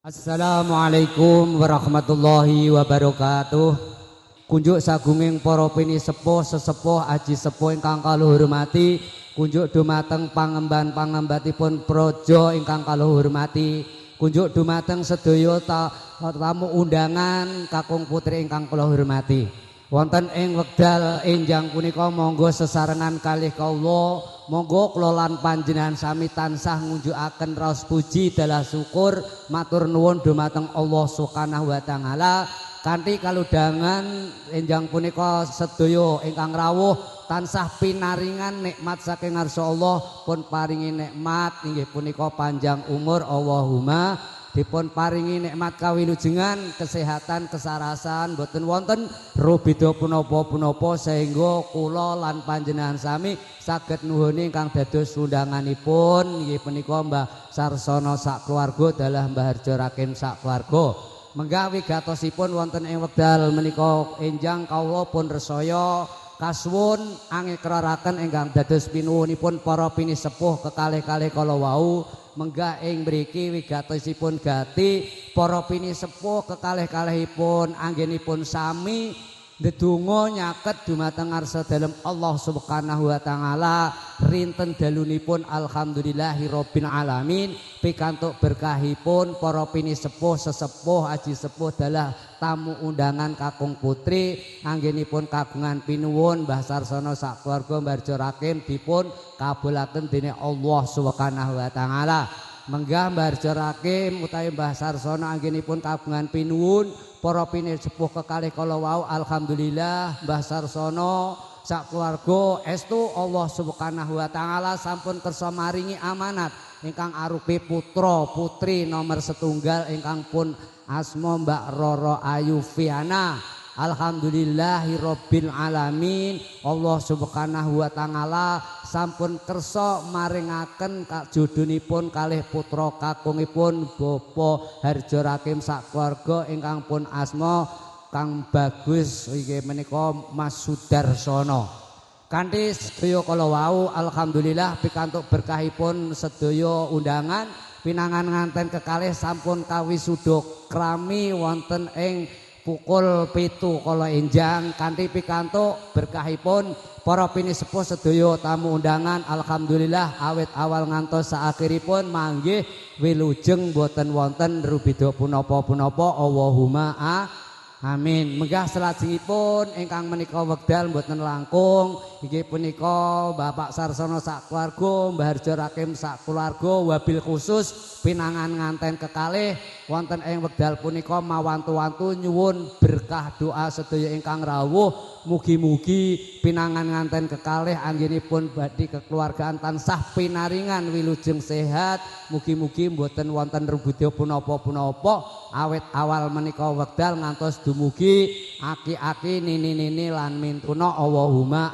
Assalamualaikum warahmatullahi wabarakatuh. Kunjuk sagunging para pinisepuh sesepuh aji sepuh ingkang kaluhur hormati, kunjuk dumateng pangemban-pangembatipun praja ingkang kaluhur hormati, kunjuk dumateng sedaya tamu undangan kakung putri ingkang kula hormati. Wonten ing wekdal enjang punika monggo sesarengan kalih kawula, monggo kula lan panjenengan sami tansah ngunjukaken raos puji dalah syukur matur nuwun dumateng Allah Subhanahu wa taala. Kanthi kaludhangan enjang punika sedaya ingkang rawuh tansah pinaringan nikmat saking ngarsa Allah, pun paringi nikmat inggih punika panjang umur Allahumma, dipun paringi nikmat kawilujengan, kesehatan, kesarasan, boten wonten rubida punapa-punapa sehingga kula lan panjenengan sami saged nuhuni ingkang dados undanganipun inggih punika Mbah Sarsana sak keluarga dalah Mbah Harjo Rakim sak keluarga. Menggah wigatosipun wonten ing wekdal menika enjang kawula pun resaya kasuwun angekraraken ingkang dados pinuwunipun para pinisepuh kekalih-kalih kala wau. Menggah ing mriki wigatosipun gati para pinisepuh kekalih-kalihipun anggenipun sami ndedonga nyaket dumateng ngarsa dalem Allah Subhanahu wa taala rinten dalunipun alhamdulillahirabbil alamin pikantuk berkahipun para pinisepuh sesepuh aji sepuh dalah tamu undangan kakung putri anggenipun kagungan pinuwun Mbah Sarsana sak keluarga Mbah Harjo Rakim dipun kabulaken dening Allah Subhanahu wa taala. Menggah Mbah Harjo Rakim utawi Mbah Sarsana anggenipun kagungan pinuwun para pinisepuh kekalih kala wau alhamdulillah Mbah Sarsana sak keluarga estu Allah Subhanahu wa taala sampun kersa maringi amanat ingkang arupi putra putri nomor setunggal ingkang pun asma Mbak Roro Ayu Fiana. Alhamdulillahirabbil alamin Allah Subhanahu wa taala sampun kersa maringaken jodhonipun kalih putra kakungipun Bapak Harjo Rakim sak keluarga ingkang pun asma Kang Bagus inggih menika Mas Sudarsono. Kanthi sedaya kala wau alhamdulillah pikantuk berkahipun sedaya undangan pinangan nganten kekalih sampun kawisuda krami wonten ing pukul 7 kala enjang kanthi pikantuk berkahipun para pinisepuh sedaya tamu undangan alhamdulillah awit awal ngantos saakhiripun manggih wilujeng boten wonten rubida punapa-punapa Allahumma amin. Menggah salajengipun ingkang menika wekdal mboten langkung inggih punika Bapak Sarsana sak keluarga Mbah Harjo Rakim sak keluarga wabil khusus pinangan nganten kekalih wonten ing wekdal punika mawantu-wantu nyuwun berkah doa sedaya ingkang rawuh mugi-mugi pinangan nganten kekalih anggenipun badhe kekeluargaan tansah pinaringan wilujeng sehat, mugi-mugi mboten wonten rubudha punapa-punapa awit awal menika wekdal ngantos dumugi aki-aki nini-nini lan mintuna Allahumma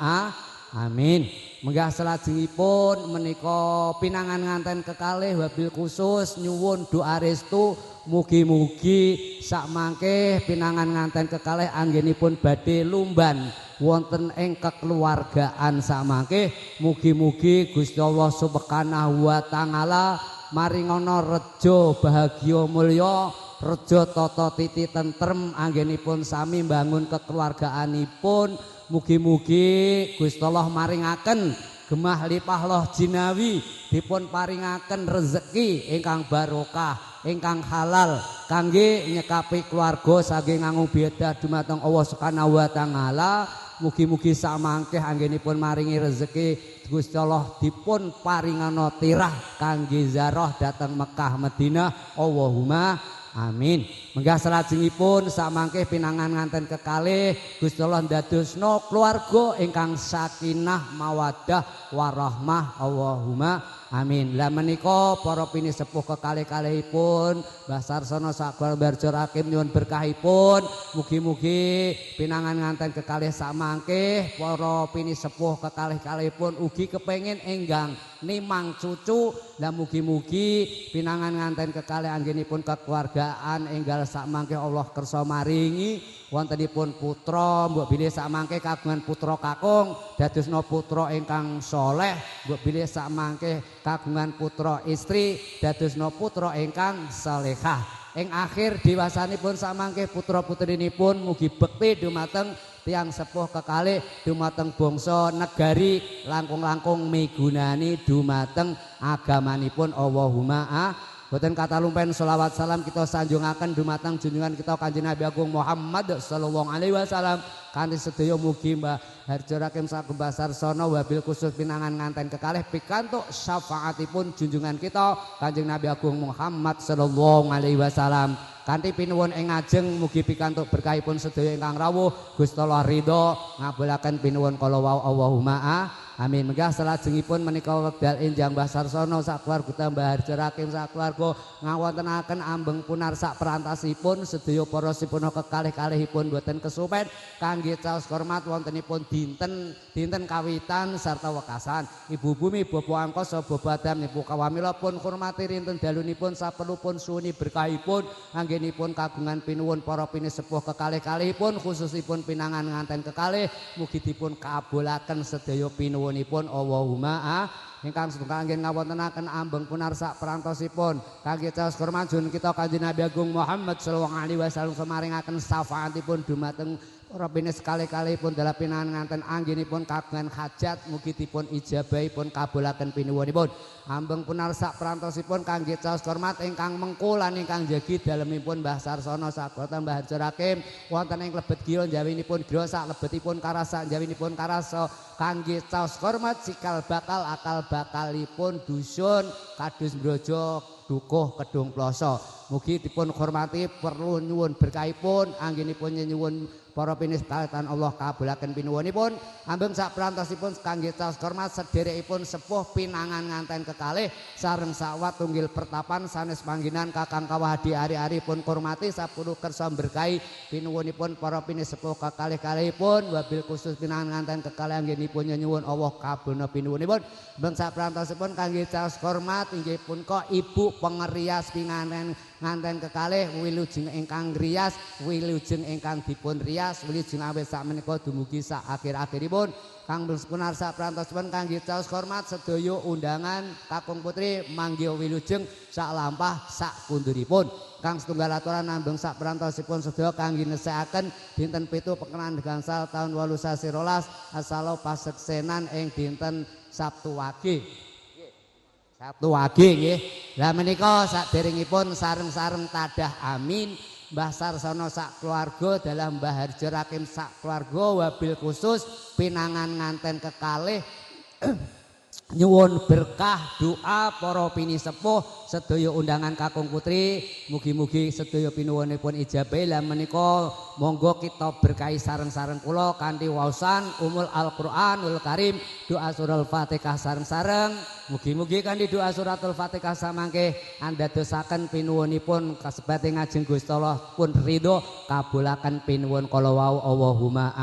amin. Menggah salajengipun menika pinangan nganten kekalih wabil khusus nyuwun doa restu mugi-mugi sakmangke pinangan nganten kekalih anggenipun badhe lumban wonten ing kekeluargaan sakmangke mugi-mugi Gusti Allah Subhanahu wa taala maringana reja bahagia mulya reja tata titi tentrem anggenipun sami mbangun kekeluargaanipun. Mugi-mugi Gusti Allah maringaken gemah lipah loh jinawi dipun paringaken rezeki ingkang barokah ingkang halal kangge nyekapi keluarga saking ngangu beda dumateng Allah Subhanahu wa taala. Mugi-mugi samangke anggenipun maringi rezeki Gusti Allah dipun paringana tirah kangge ziarah dhateng Mekah Madinah Allahumma amin. Menggah salajengipun samangke pinangan nganten kekalih Gusti Allah ndadosna keluarga ingkang sakinah mawaddah warahmah Allahumma amin. Lah menika para pinisepuh kekalih-kalihipun Mbah Sarsana sak keluarga Mbah Harjo Rakim nyuwun berkahipun mugi-mugi pinangan nganten kekalih samangke para pinisepuh kekalih-kalihipun ugi kepengin enggang nimang cucu. Lah mugi-mugi pinangan nganten kekalih anggenipun kekeluargaan enggal sakmangke Allah kersa maringi wontenipun putra mbok bilih sakmangke kagungan putra kakung dadosna putra ingkang saleh, mbok bilih sakmangke kagungan putra istri dadosna putra ingkang salehah. ing akhir diwasanipun samangke putra-putrinipun mugi bekti dumateng tiang sepuh kekalih dumateng bangsa negari langkung-langkung migunani dumateng agamanipun Allahumma boten kata lumpen sholawat salam kita sanjungaken dumateng junjungan kita Kanjeng Nabi Agung Muhammad sallallahu alaihi wasallam kanthi sedaya mugi Mbah Harjo Rakim Sakumba Sarsono wabil khusus pinangan nganten kekalih pikantuk syafaatipun junjungan kita Kanjeng Nabi Agung Muhammad sallallahu alaihi wasallam kanthi pinuwun ing ngajeng mugi pikantuk berkahipun sedaya ingkang rawuh Gusti Allah ridho ngabulaken pinuwun kala wau Allahumma amin. Menggah salajengipun menika wekdal enjang Mbah Sarsono sak keluarga Mbah Harjo Rakim sak keluarga ngawontenaken ambeng punar sak perantasipun sedaya para sipuna kekalih-kalihipun boten kesupen kangge caos hormat wontenipun dinten kawitan sarta wekasan Ibu Bumi Bapak Angkasa Bapak Adam Ibu Kawamila pun hormati rinten dalunipun saperlupun suwuni berkahipun anggenipun kagungan pinuwun para pinisepuh kekalih-kalihipun khususipun pinangan nganten kekalih mugi dipun kabulaken sedaya pinuwun pun Allahumma ingkang sedaya anggen ngawontenaken ambeng punar sak perantosipun kangge caos hormatun kita Kanjeng Nabi Agung Muhammad sallallahu alaihi wasallam semaringaken syafaatipun dumateng para pines kali-kalipun dalam pinangan nganten anggenipun kagungan hajat mugi dipun ijabahipun kabulaken pinuwunipun ambeng punar sak perantosipun kangge caos hormat ingkang mengku lan ingkang jagi dalemipun Mbah Sarsono sagota Mbah Harjo Rakim wonten ing lebet griya njawinipun griya sak lebetipun karasa njawinipun karasa kangge caos hormat cikal bakal akal bakalipun dusun Kadus Brojo Dukuh Kedung Ploso mugi dipun hormati perlu nyuwun berkahipun anggenipun nyuwun para pinis kalitan Allah kabulaken pinuwunipun ambeng sak prantosipun kangge caos hormat sederekipun sepuh pinangan nganten kekalih sareng sawat tunggil pertapan sanes pangginan kakang kawadi ari-ari pun hormati sapuluh kersa berkahi pinuwunipun para pinis sepuh kekalih-kalihipun wabil khusus pinangan nganten kekalih anggenipun nyuwun Allah kabulna pinuwunipun ambeng sak prantosipun kangge caos hormat inggih punika Ibu Pengerias pinangan nganten kekalih wilujeng ingkang rias wilujeng ingkang dipun rias wilujeng awit sak menika dumugi sak akhir-akhiripun kang punar sak prantosipun kangge caos hormat sedaya undangan kakung putri manggih wilujeng sak lampah sak kunduripun kang setunggal aturan ambeng sak prantosipun sedaya kangge nesekaken dinten 7 Pekenan gangsal taun 8 sasi 12 asalo paseksenan ing dinten Sabtu Wage Sabtu Wage nggih. Lah menika saderengipun sareng-sareng tadah amin Mbah Sarsono sak keluarga dalam Mbah Harjo Rakim sak keluarga wabil khusus pinangan nganten kekalih nyuwun berkah doa para pinisepuh sedaya undangan kakung putri mugi-mugi sedaya pinuwunipun ijabah lan menika monggo kita berkahi sareng-sareng kula kanthi waosan umul Al-Qur'anul Karim doa surah Al-Fatihah sareng-sareng mugi-mugi kanthi doa suratul Fatihah samangke andadosaken pinuwunipun kasebate ngajeng Gusti Allah pun ridho kabulaken pinuwun kala wau Allahumma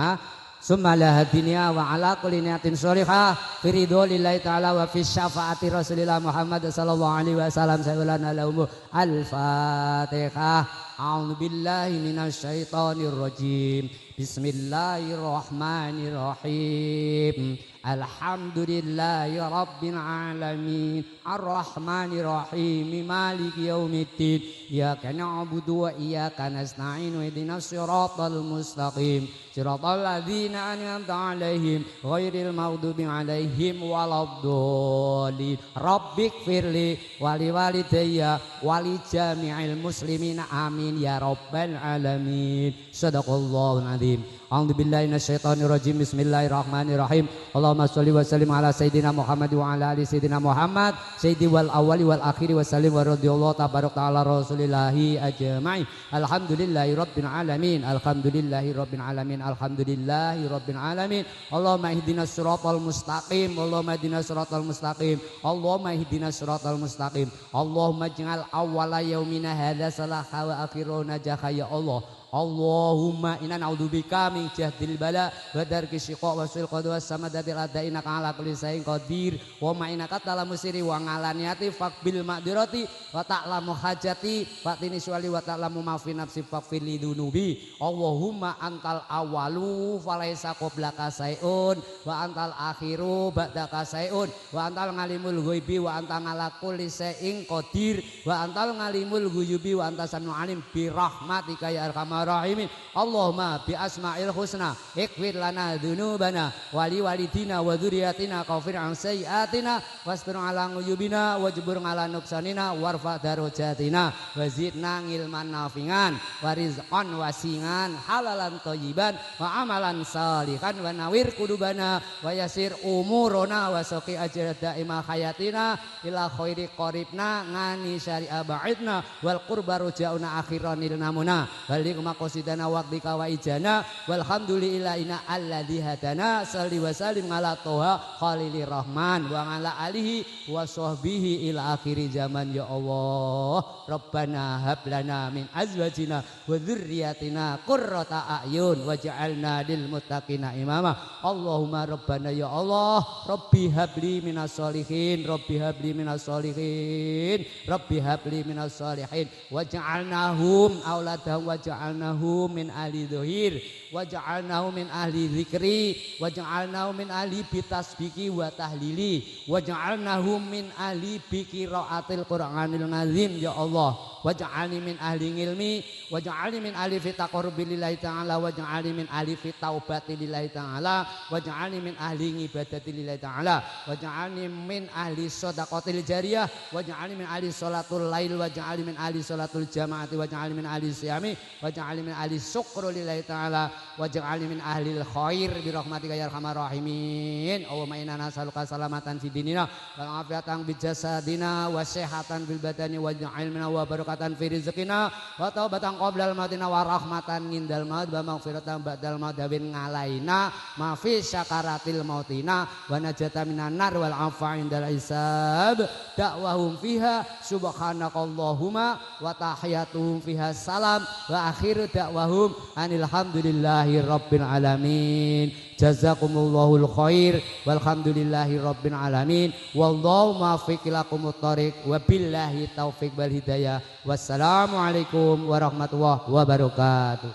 Summalah dunia wa ala kulli niyatin sholihah fi ridho lillahi ta'ala wa fi syafaati Rasulillah Muhammad sallallahu alaihi wasallam sayyidina lahum al-Fatihah. A'udzu billahi minasy syaithanir rajim. Bismillahirrahmanirrahim. Alhamdulillahi rabbil alamin. Arrahmanir rahim. Maliki yaumiddin. Iyyaka na'budu wa iyyaka nasta'in. Ihdinas siratal mustaqim. Siratal ladzina an'amta 'alaihim ghairil maghdubi 'alaihim waladdallin. Rabbighfirli wa liwalidayya wa li jami'il muslimina amin ya rabbal alamin. Shadaqallahul azim. A'udzu billahi minasyaitonir rajim. Bismillahirrahmanirrahim. Allahumma shalli wa sallim ala sayidina Muhammad wa ala ali sayidina Muhammad sayyidi wal awwali wal akhiri wa sallim wa radhiyallahu tabarak ta'ala rasulillahi ajma'in. Alhamdulillahi rabbil alamin. Alhamdulillahi rabbil alamin. Alhamdulillahi rabbil alamin. Allahumma ihdinas siratal mustaqim. Allahumma ihdinas siratal mustaqim. Allahumma ihdinas siratal mustaqim. Allahumma ij'al awwala yaumina hadza salaha wa akhiruna najah ya Allah. Allahumma inna na'udzubika min jahdil bala wa darki syiqa wa sul qadwa samadatil adaina ala kulli shay'in qadir wa ma innaka ta'lamu sirri wa ngalaniyati faqbil maqdirati wa ta'lamu hajati fatini syuali wa ta'lamu ma fi nafsi faqfir li dunubi Allahumma antal awalu falaisa qablaka sayun wa antal akhiru ba'daka sayun wa antal ngalimul ghaibi wa anta ala kulli shay'in qadir wa antal ngalimul ghuyubi wa anta samiul alim bi rahmatika ya arhamar rahimin Allahumma bi asma'il husna ighfir lana dzunubana wa li walidina wa dzurriyyatina ghafir an sayyi'atina wastur ala ghuyubina wajbur ala nuqsanina warfa darajatina wazidna ngilman nafi'an wa rizqan wasingan halalan thayyiban wa amalan salihan wa nawir qulubana wa yasir umurona wa saqi ajra daima hayatina ila khairi qaribna ngani syari'a ba'idna wal qurba rujauna akhiranil namuna balik maqasidana waqtika wa ijana walhamdulillahina alladzi hadana salli wa salim ala toha khalilir rahman wa ala alihi wa sahbihi ila akhiri zaman ya Allah Rabbana hab lana min azwajina wa dzurriyyatina qurrata a'yun waj'alna lil muttaqina imama Allahumma Rabbana ya Allah Rabbi habli minas solihin Rabbi habli minas solihin Rabbi habli minas solihin waj'alnahum auladahum waj'alnahum min ahli dhuhir waj'alnahum min ahli dzikri waj'alnahum min ahli bitasbiki wa tahlili waj'alnahum min ahli biqiraatil qur'anil azim ya Allah waj'alni min ahli ilmi waj'alni min ahli fi taqarrubi lillahi ta'ala waj'alni min ahli fi taubati lillahi ta'ala waj'alni min ahli ibadati lillahi ta'ala waj'alni min ahli shadaqatil jariyah waj'alni min ahli sholatul lail waj'alni min ahli sholatul jamaati waj'alni min ahli siyami waj'alni min ahli syukru lillahi ta'ala waj'alni min ahli khair bi rahmatika ya arhamar rahimin Allahumma inna nas'aluka salamatan fid dinina wal afiyatan bil jasadina wa sihhatan bil badani waj'al minna wa barakatan fi rizqina wa taubatan qoblal mautina wa rahmatan ngindal maut wa maghfiratan ba'dal maut bin ngalaina ma fi syakaratil mautina wa najata minan nar wal afa indal hisab da'wahum fiha subhanakallahumma wa tahiyatuhum fiha salam wa akhiru da'wahum anilhamdulillahi rabbil alamin jazakumullahu khair walhamdulillahi rabbil alamin wallahu muwaffiq lakumut thoriq wa billahi taufiq wal hidayah wassalamualaikum warahmatullahi wabarakatuh.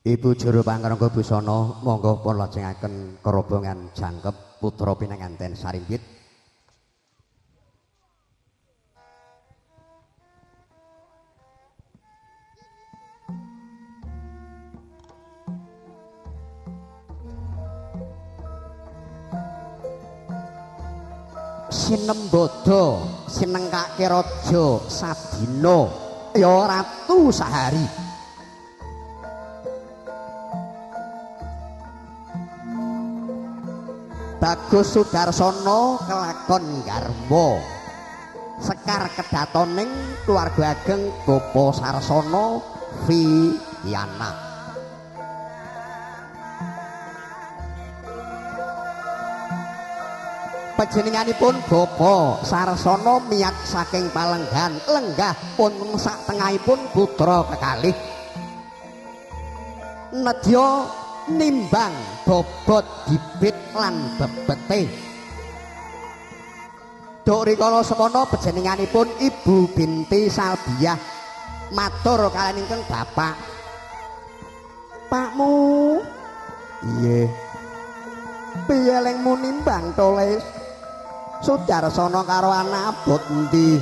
Ibu juru pangkarangga busana monggo pun lajengaken kerobongan jangkep putra pinanganten sarimbit sinembodo sinengkake raja sadina ya ratu sahari Bagus Sudarsana kelakon garwa sekar kedatoning keluarga ageng Bapa Sarsana Viyana panjenenganipun Bapa Sarsana miyat saking Palenggan lenggah pun sak tengahipun putra kekalih nedya nimbang bobot bibit lan bebete duk rikala semana panjenenganipun Ibu Binti Salbiah matur kaliyan ingkang bapak Pakmu iye piye lengmu nimbang toles Sudarsana karo anak abot endi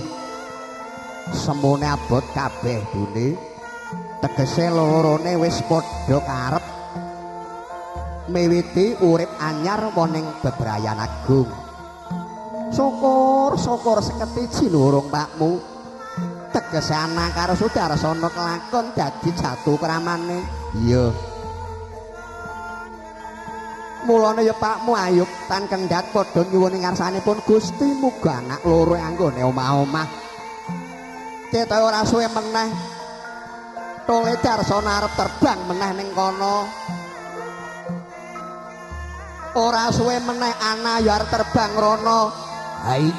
semune abot kabeh Bune tegese lorone wis padha karep miwiti urip anyar woning bebrayan agung syukur seketi jinurung Pakmu tegese anak karo Sudarsana kelakon dadi jatuh kramane iya mulane ya Pakmu ayub tan kendhat padha nyuwun ngarsanipun Gusti muga anak loro anggone omah-omah cetha ora suwe meneh Tole Darsana arep terbang meneh ning kono ora suwe meneh ana ya arep terbang rono hai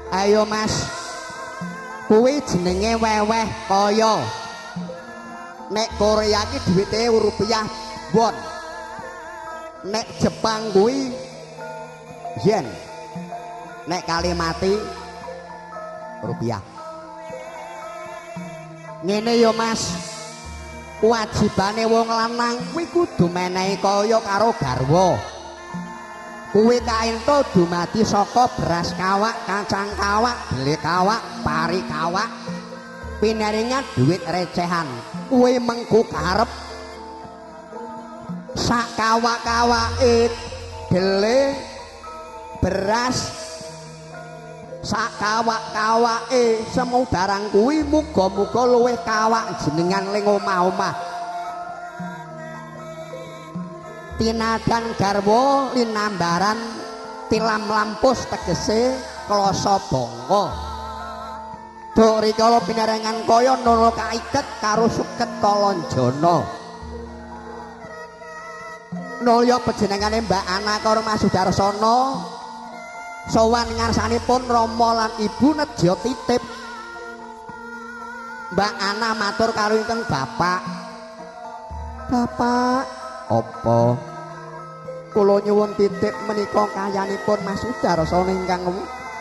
Ayo Mas, kuwi jenenge weweh kaya. Nek Korea ki duwite rupiah won. Nek Jepang kuwi yen. Nek Kalimati rupiah. Ngene yo Mas, kewajibane wong lanang kuwi kudu menehi kaya karo garwa. Kuwi kaento dumadi saka beras kawak, kacang kawak, bele kawak, pari kawak. Pinaringan duit recehan. Kuwi mengku karep sak kawak-kawake bele beras sak kawak-kawake semudarang kuwi muga-muga luwih kawak jenengan ling omah-omah. Tinadan garwa linambaran tilam lampus tegese kloso bangka. Duk rikala pinarengan kaya nono kaiket karo suket Kalanjana. Nulya panjenengane Mbak Ana karo Mas Sudarsana sowan ngarsanipun Rama lan Ibu nedya titip. Mbak Ana matur karo ingkang bapak. Bapak, apa? Kula nyuwun titip menika kayanipun Mas Sudarsana ingkang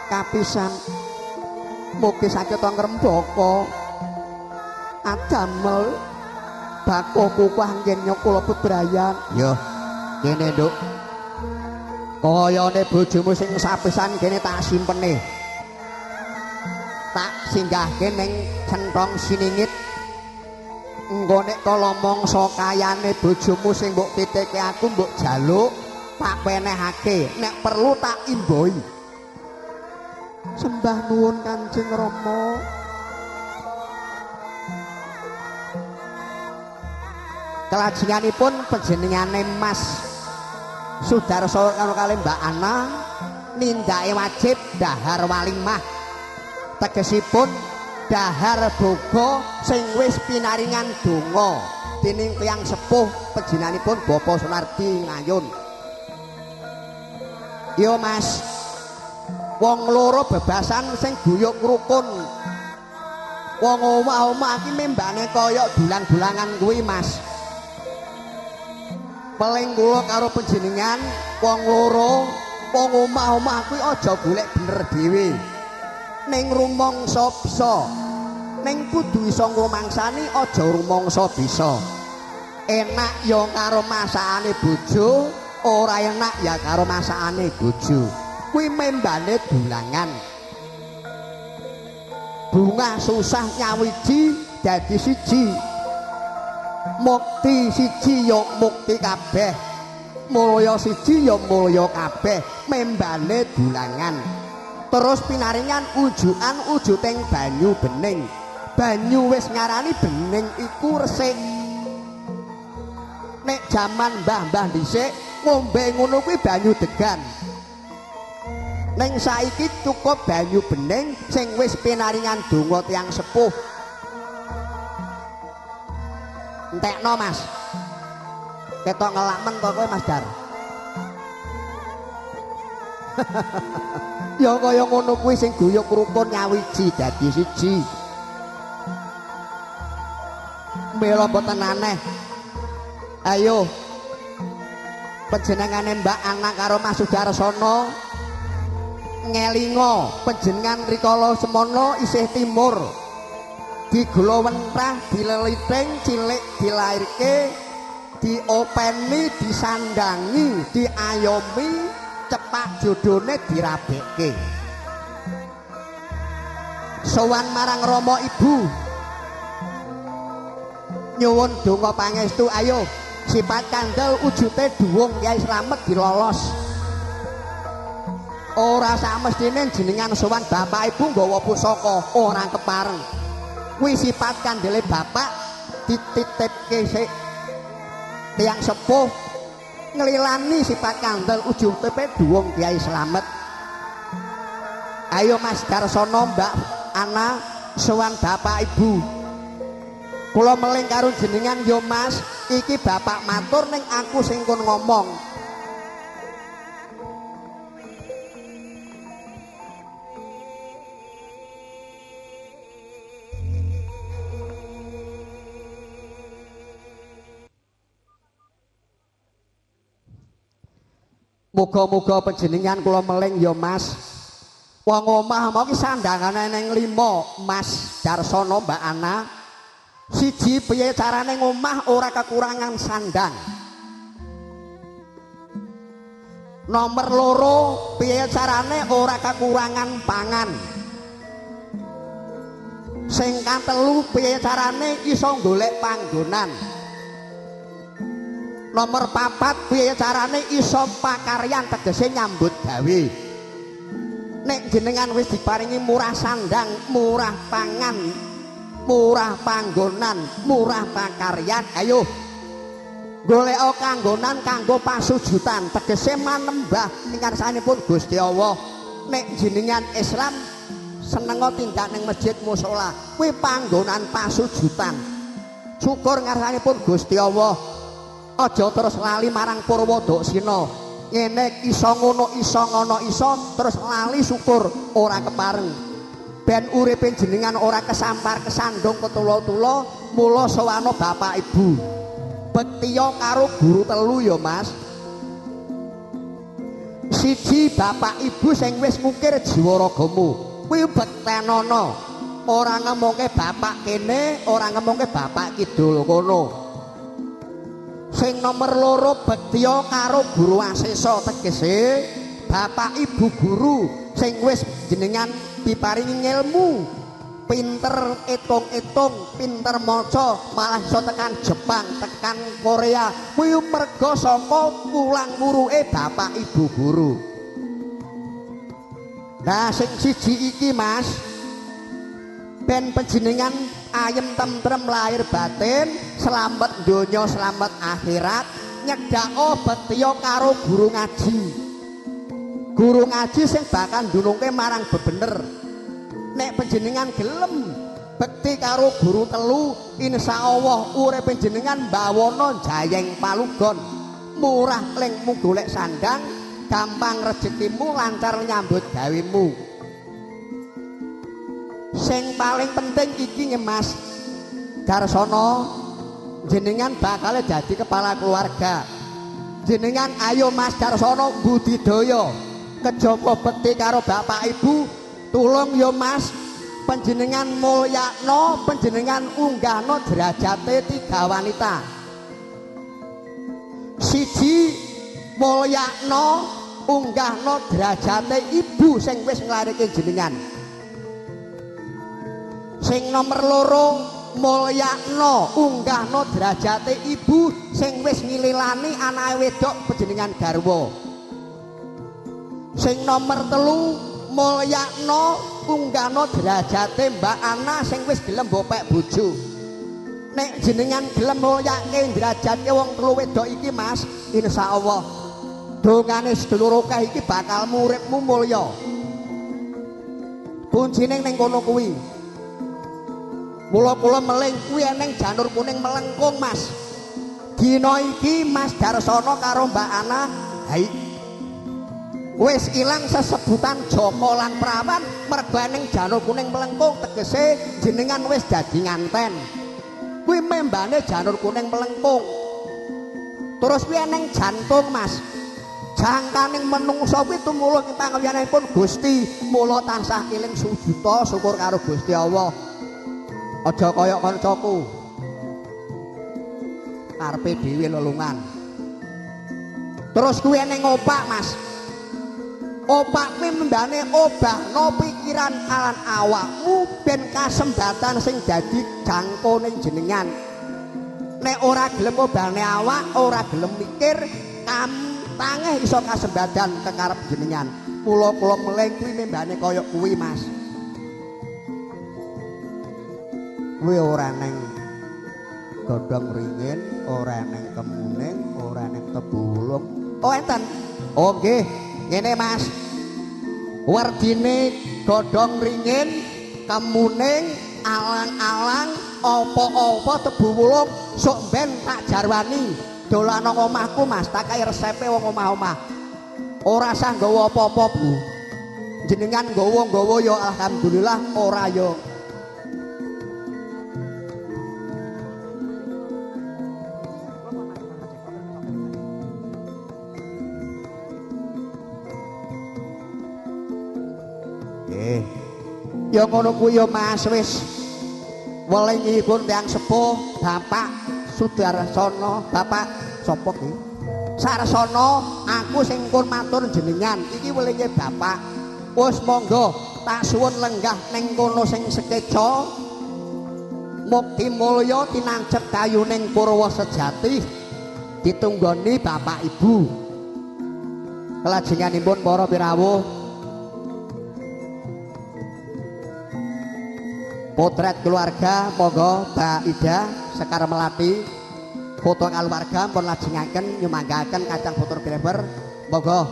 kapisan. Mugi saged ngrembaka adamel bako kukuh nggen kula bebrayan. Yo, kene Nduk. Kayane bojomu sing sapisan kene tak simpene. Tak singgahke ning centong siningit. Engko nek kala mangsa kayane bojomu sing mbok titike aku mbok jaluk tak penehake, nek perlu tak imboi. Sembah nuwun Kanjeng Rama. Kelajenganipun panjenengane Mas Sudarsana karo kalih Mbak Ana nindake wajib dahar walimah. Tegesipun dahar boga sing wis pinaringan donga dening tiyang sepuh panjenenganipun Bapak Sunardi Ngayun. Yo Mas, wong loro bebasan sing guyub rukun. Wong omah-omah iki membane kaya dulang-dulangan kuwi Mas. Paling kula karo panjenengan wong loro, wong omah-omah kuwi aja golek bener dhewe. Ning rumangsa bisa. Ning kudu iso ngrumangsani aja rumangsa bisa. Enak ya karo masakane bojo, ora enak ya karo masakane bojo. Kuwi membane dulangan. Bunga susah nyawiji dadi siji. Mukti siji ya mukti kabeh. Mulya siji ya mulya kabeh. Membane dulangan. Terus pinaringan ujukan ujuting banyu bening. Banyu wis ngarani bening iku resik. Nek jaman mbah-mbah dhisik ngombe ngono kuwi banyu degan. Ning saiki cukup banyu bening sing wis pinaringan donga tiyang sepuh. Entekno Mas. Ketok ngelakmen to kowe Mas Dar. Ya kaya ngono kuwi sing guyub rukun nyawiji dadi siji. Mila mboten aneh. Ayo panjenengane Mbak Ana karo Mas Sudarsana ngelinga panjenengan rikala semana isih timur digula wentrah dileliting cilik dilairke diopeni disandangi diayomi cepak jodhone dirabekke sowan marang Rama Ibu nyuwun donga pangestu. Ayo sifat kandel ujute duwung Kyai Slamet dilolos. Ora samestine jenengan sowan bapak ibu nggawa pusaka ora kepareng. Kuwi sifat kandele bapak dititipke sik tiyang sepuh nglilani sifat kandel ujute duwung Kyai Slamet. Ayo Mas Darsana Mbak Ana sowan bapak ibu. Kula meling karo jenengan yo Mas, iki bapak matur ning aku sing kon ngomong. Muga-muga panjenengan kula meling ya Mas. Wong omah mau ki sandangane ning 5 Mas Darsono Mbak Ana. Siji piye carane ngomah ora kekurangan sandang. Nomor loro piye carane ora kekurangan pangan. Sing katelu piye carane iso golek panggonan. Nomor 4 piye carane iso pakaryan tegese nyambut gawe. Nek jenengan wis diparingi murah sandang, murah pangan, murah panggonan, murah pakaryan, ayo golek kanggonan kanggo pasujutan tegese manembah ing ngarsanipun Gusti Allah. Nek jenengan Islam seneng tindak ning masjid musala kuwi panggonan pasujutan syukur ngarsanipun Gusti Allah. Aja terus lali marang Purwadaksina ngene iso ngono iso terus lali syukur ora kepareng ben uripe jenengan ora kesampar kesandung ketula-tula. Mula sawana bapak ibu bektiya karo guru telu ya Mas. Siji bapak ibu sing wis ngukir jiwa ragamu kuwi bektenono ora ngomongke bapak kene ora ngomongke bapak kidul kono. Sing nomor loro bektiya karo guru asesa tegese bapak ibu guru sing wis jenengan diparingi ilmu pinter itung-itung pinter maca malah iso tekan Jepang tekan Korea kuwi merga saka pulang wuruke bapak ibu guru. Nah sing siji iki Mas ben panjenengan ayem tentrem lahir batin selamat donya selamat akhirat nyedhako bektiya karo guru ngaji sing bakal ndunungke marang bebener. Nek panjenengan gelem bekti karo guru telu insyaallah urip panjenengan bawana jayeng palugon murah lingmu golek sandang gampang rezekimu lancar nyambut gawimu. Sing paling penting iki Mas Darsono jenengan bakal jadi kepala keluarga. Jenengan ayo Mas Darsono budidaya kejaba bekti karo bapak ibu tulung yo Mas panjenengan mulyakno panjenengan unggahno derajate 3 wanita. Siji mulyakno unggahno derajate ibu sing wis nglarike jenengan. Sing nomor loro mulyakno unggahno derajate ibu sing wis ngililani anake wedok panjenengan garwa. Sing nomor telu mulyakno unggahno derajate Mbak Ana sing wis gelem bopek bojo. Nek jenengan gelem mulyake derajate wong telu wedok iki Mas insyaallah dongane sedulur akeh iki bakal uripmu mulya. Kuncine ning kono kuwi. Mula-mula meling kuwi eneng janur kuning melengkung Mas. Dina iki Mas Darsono karo Mbak Ana hai wis ilang sesebutan Joko lan Prawan mergo eneng janur kuning melengkung tegese jenengan wis dadi nganten. Kuwi membane janur kuning melengkung. Terus kuwi eneng jantung Mas. Jangkaning menungsa kuwi tumulung ing pangawiyanipun Gusti. Mula tansah eling sujuta syukur karo Gusti Allah. Aja kaya kancaku karepe dhewe lelungan. Terus kuwi eneng opak Mas. Opak kuwi mbane obahno pikiran alan awakmu ben kasembatan sing dadi jangkone jenengan. Nek ora gelem obahne awak, ora gelem mikir, tangeh iso kasembatan kekarep jenengan. Mula kula meling kuwi mbane kaya kuwi Mas. Kuwi ora neng godhong ringin, ora neng kemuning, ora neng tebulung. Oh enten. Oh nggih, ngene Mas. Werdine godhong ringin, kemuning, alang-alang, apa-apa tebulung sok ben tak jarwani. Dolan nang omahku Mas, tak kaya resepe wong omah-omah. Ora sah nggawa apa-apa, Bu. Jenengan nggawa-nggawa ya alhamdulillah ora ya. Nggih. Ya ngono kuwi ya Mas wis welingipun tiyang sepuh Bapak Sudarsono, Bapak sapa ki? Sarsono, aku sing pun matur jenengan. Iki welinge Bapak. Wis monggo tak suwun lenggah ning kono sing sekeca. Mukti mulya tinancep kayuning Purwa sejati ditunggoni Bapak Ibu. Kelajenganipun para pirawuh potret keluarga monggo Mbak Ida Sekar Melati foto keluarga pun lajengaken nyumanggaken kacang fotografer monggo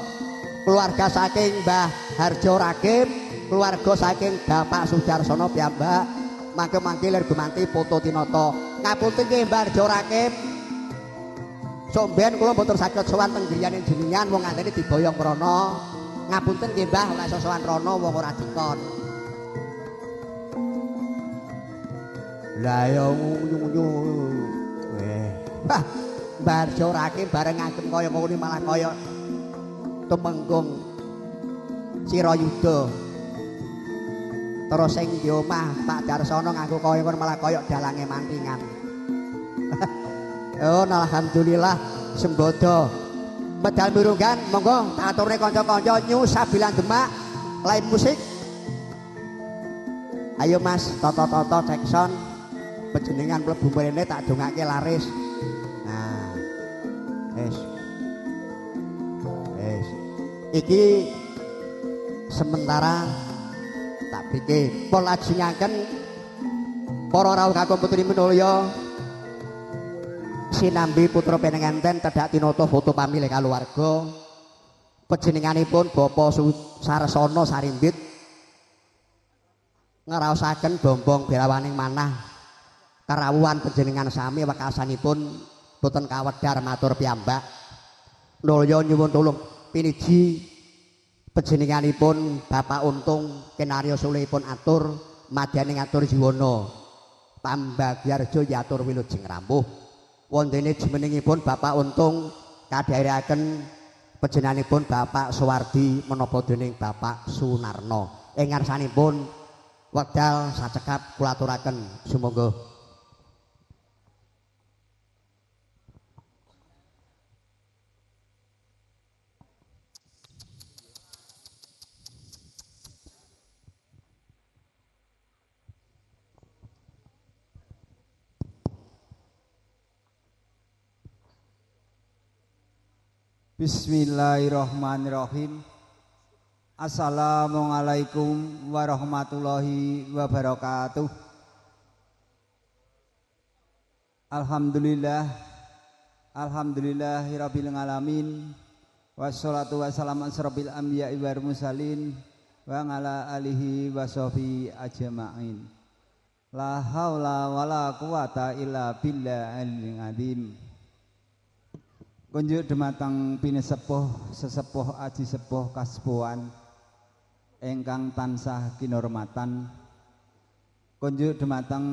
keluarga saking Mbah Harjo Rakim keluarga saking Bapak Sudarsono piyambak mangke-mangke lir gumanti foto tinata ngapunten nggih Mbah Harjo Rakim somben kula mboten saged sowan teng griyane jenengan wong nganteni diboyong mrana ngapunten nggih Mbah ora iso sowan rono wong ora dikon. Lah ya unyu-unyu. Mbah Harjo Rakim bareng ngagem kaya ngono malah kaya Tumenggung Cirayuda. Terus sing di omah Pak Darsono nganggo kaya ngono malah kaya dalange mantingan. Oh alhamdulillah sembodo. Medal mirunggan monggo aturne kanca-kanca New Sabilan Demak lain musik. Ayo Mas toto-toto Jackson panjenengan mlebu mrene tak dongake laris. Nah. Wis. Wis. Iki sementara tak pikir pun lajengaken para rawuh kakung putri minulya sinambi putra penengenten tedhak tinata foto pamilih kaluwarga panjenenganipun Bapak Sarsono Sarimbit ngaraosaken bombong birawaning manah karawuhan panjenengan sami wekasanipun boten kawedhar matur piyambak nulya nyuwun tulung piniji panjenenganipun Bapak Untung kenarya sulihipun atur madyaning atur jiwana Pambagyarjo yatur wilujeng rampuh wondene jumenengipun Bapak Untung kadhairaken panjenenganipun Bapak Suwardi menapa dening Bapak Sunarno ing ngarsanipun wekdal sacekap kula aturaken sumangga. Bismillahirrahmanirrahim. Assalamualaikum warahmatullahi wabarakatuh. Alhamdulillah Alhamdulillahirabbil alamin. Wassalatu wassalamu asrofil anbiya'i wal mursalin wa ala alihi washabihi ajma'in. La haula wala quwata illa billahil azim. Kunjuk dumateng pinesepuh sesepuh aji sepuh kasepuhan ingkang tansah kinurmatan. Kunjuk dumateng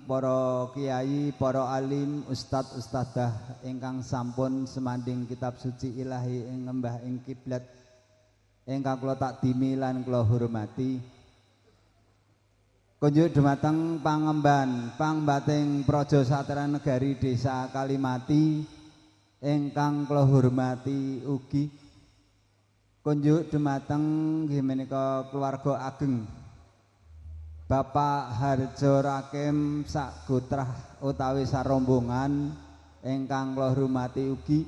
para kiai, para alim, ustad ustadah ingkang sampun semanding kitab suci ilahi ing ngembah ing kiblat ingkang kula takdimi lan kula hormati. Kunjuk dumateng pangemban pangbating praja Satria Negari Desa Kalimati ingkang kula hormati ugi. Kunjuk dumateng nggih menika keluarga ageng Bapak Harjo Rakim sak gotrah utawi sarombongan ingkang kula hormati ugi.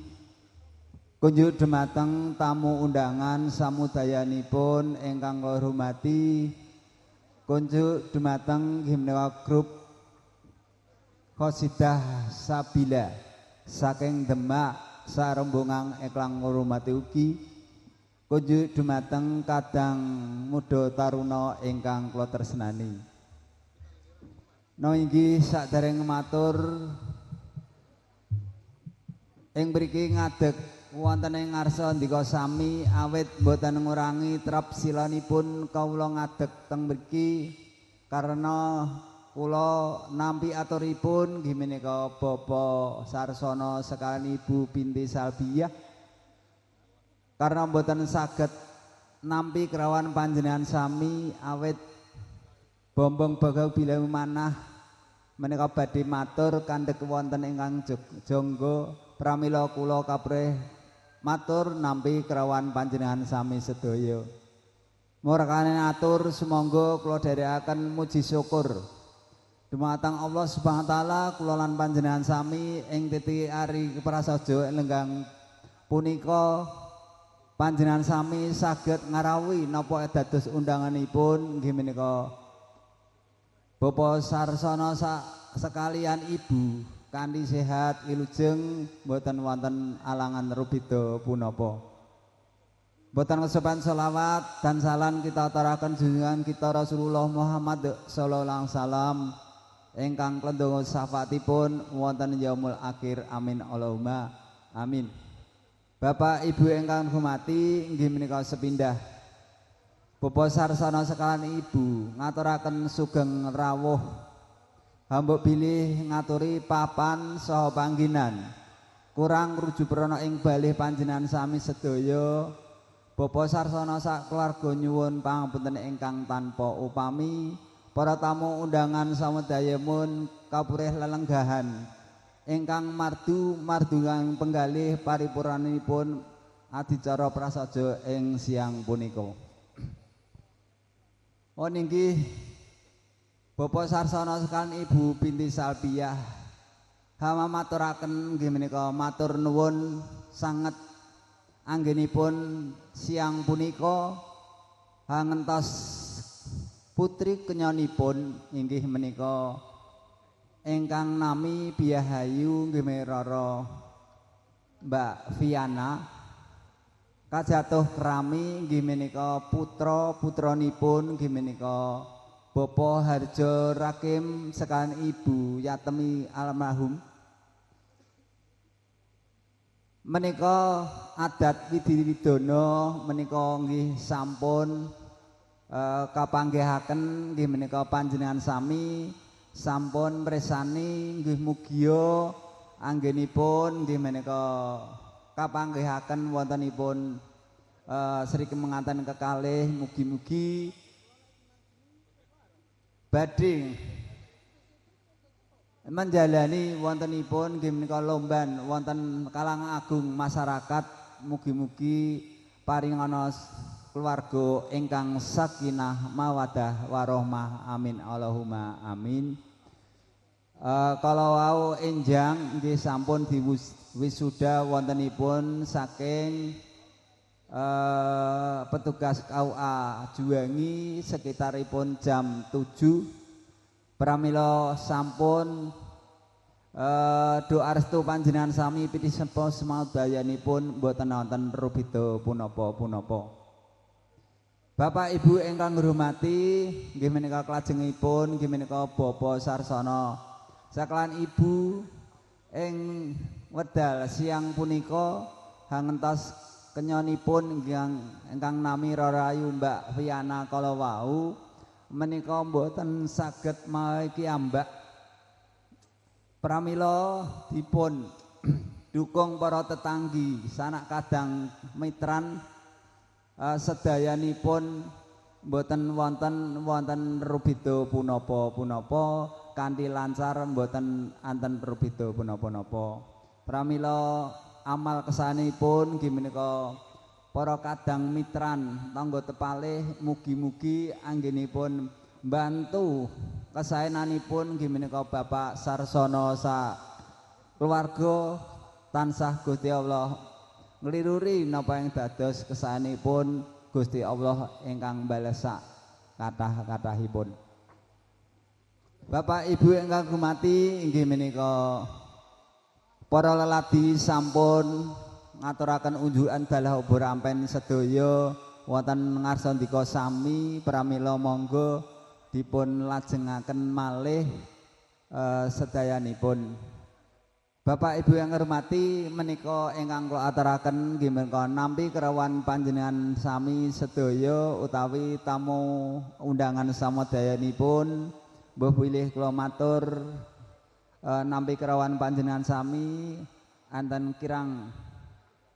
Kunjuk dumateng tamu undangan samudayanipun ingkang kula hormati. Kunjuk dumateng nggih menika grup Qasidah Sabila saking Demak sarombongan ingkang ngurmati ugi. Kunjuk dumateng kadang muda taruna ingkang kula tresnani. No inggih sadereng matur ing mriki ngadeg wonten ing ngarsa ndika sami awit boten ngurangi trep silanipun kawula ngadeg teng mriki karena kula nampi aturipun nggih menika Bapak Sarsono sekalian Ibu Binti Salbiyah karena mboten saged nampi kerawan panjenengan sami awit bombong bagau bila manah menika badhe matur kandhek wonten ingkang jangga pramila kula kaprih matur nampi kerawan panjenengan sami sedaya. Murakane atur sumangga kula dherekaken muji syukur dumateng Allah Subhanahu wa taala kula lan panjenengan sami ing titi ari prasaja lenggang punika panjenengan sami saged ngarawi napa dados undanganipun inggih menika Bapak Sarsana sekalian Ibu kanthi sehat wilujeng mboten wonten alangan rubida punapa. Mboten kesopan selawat dan salam kita aturaken junjungan kita Rasulullah Muhammad sallallahu alaihi wasallam ingkang klendha syafaatipun wonten yaumul akhir amin Allahumma amin. Bapak Ibu ingkang hormati inggih menika sepindah Bapak Sarsana sekalian Ibu ngaturaken sugeng rawuh hamba bilih ngaturi papan saha panggenan kurang rujuk prana ing balih panjenengan sami sedaya. Bapak Sarsana sak keluarga nyuwun pangapunten ingkang tanpa upami. Para tamu undangan samudayamun kapurih lelenggahan ingkang mardungang penggalih paripurnanipun adicara prasaja ing siang punika. Nggih Bapak Sarsana sekalian Ibu binti Salbiah hama maturaken nggih menika matur nuwun sanget anggenipun siang punika ngentos putri kenyonipun inggih menika ingkang nami Biahayu nggih Rara Mbak Viana kajatuh krami nggih menika putra-putranipun nggih menika Bapak Harjo Rakim sekalian Ibu Yatemi almarhum. Menika adat Wididana menika nggih sampun kapanggihaken nggih menika panjenengan sami sampun mresani nggih mugia anggenipun nggih menika kapanggihaken wontenipun Sri kemenganten kekalih mugi-mugi badhe menjalani wontenipun nggih menika lomban wonten kalangan agung masyarakat mugi-mugi paringana keluarga ingkang sakinah mawaddah warahmah amin Allahumma amin. Kalau wau enjang nggih sampun diwisuda wontenipun saking petugas KUA Juwangi sekitaripun jam 7 pramila sampun doa restu panjenengan sami piti sepo semadayanipun mboten wonten rubida punapa-punapa. Bapak Ibu ingkang ngurmati nggih menika klajengipun nggih menika Bapak Sarsana saklan Ibu ing wedal siang punika hangentos kenyonipun ingkang nami Rarayu Mbak Viana kala wau menika mboten saged mawi kiambak pramila dipun dukung para tetanggi sanak kadang mitran sedayanipun mboten wonten rubida punapa-punapa kanthi lancar mboten anten rubida punapa-punapa pramila amal kesanipun nggih menika para kadang mitran tangga tepalih mugi-mugi anggenipun mbantu kesaenanipun nggih menika Bapak Sarsana sak keluarga tansah Gusti Allah ngliruri napa ing dados kesaenipun Gusti Allah ingkang bales sak kathah-kathahipun. Bapak Ibu ingkang hormati inggih menika para leladi sampun ngaturaken unjukan dalah obor ampen sedaya wonten ngarsandika sami pramila monggo dipun lajengaken malih sedayanipun. Bapak Ibu yang hormati menika ingkang kula aturaken nggih menika nampi kerawan panjenengan sami sedaya utawi tamu undangan samadayanipun mbuh pilih kula matur nampi kerawan panjenengan sami anten kirang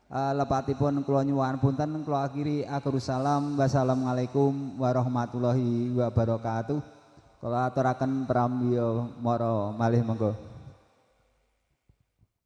lepatipun kula nyuwun punten kula akhiri akhirus salam wassalamualaikum warahmatullahi wabarakatuh. Kula aturaken pramila mara malih monggo.